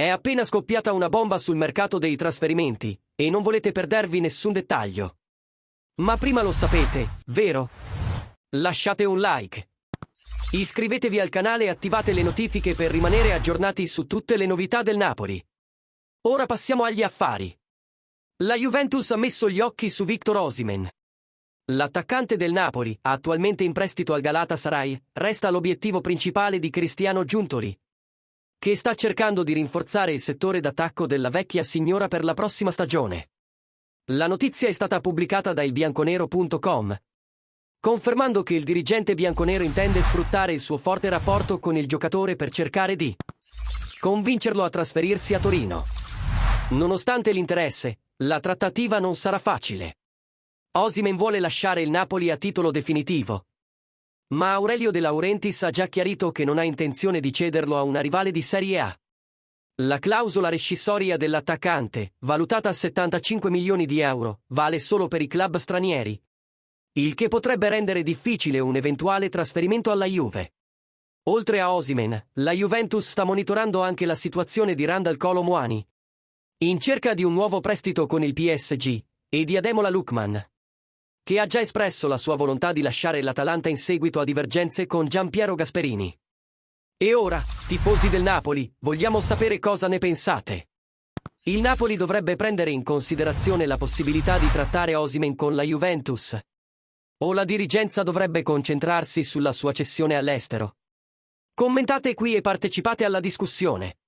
È appena scoppiata una bomba sul mercato dei trasferimenti, e non volete perdervi nessun dettaglio. Ma prima lo sapete, vero? Lasciate un like. Iscrivetevi al canale e attivate le notifiche per rimanere aggiornati su tutte le novità del Napoli. Ora passiamo agli affari. La Juventus ha messo gli occhi su Victor Osimhen. L'attaccante del Napoli, attualmente in prestito al Galatasaray, resta l'obiettivo principale di Cristiano Giuntoli, che sta cercando di rinforzare il settore d'attacco della vecchia signora per la prossima stagione. La notizia è stata pubblicata da ilbianconero.com, confermando che il dirigente bianconero intende sfruttare il suo forte rapporto con il giocatore per cercare di convincerlo a trasferirsi a Torino. Nonostante l'interesse, la trattativa non sarà facile. Osimhen vuole lasciare il Napoli a titolo definitivo, ma Aurelio De Laurentiis ha già chiarito che non ha intenzione di cederlo a una rivale di Serie A. La clausola rescissoria dell'attaccante, valutata a 75 milioni di euro, vale solo per i club stranieri, il che potrebbe rendere difficile un eventuale trasferimento alla Juve. Oltre a Osimhen, la Juventus sta monitorando anche la situazione di Randal Kolo Muani, in cerca di un nuovo prestito con il PSG, e di Ademola Lookman, che ha già espresso la sua volontà di lasciare l'Atalanta in seguito a divergenze con Gianpiero Gasperini. E ora, tifosi del Napoli, vogliamo sapere cosa ne pensate. Il Napoli dovrebbe prendere in considerazione la possibilità di trattare Osimhen con la Juventus, o la dirigenza dovrebbe concentrarsi sulla sua cessione all'estero? Commentate qui e partecipate alla discussione.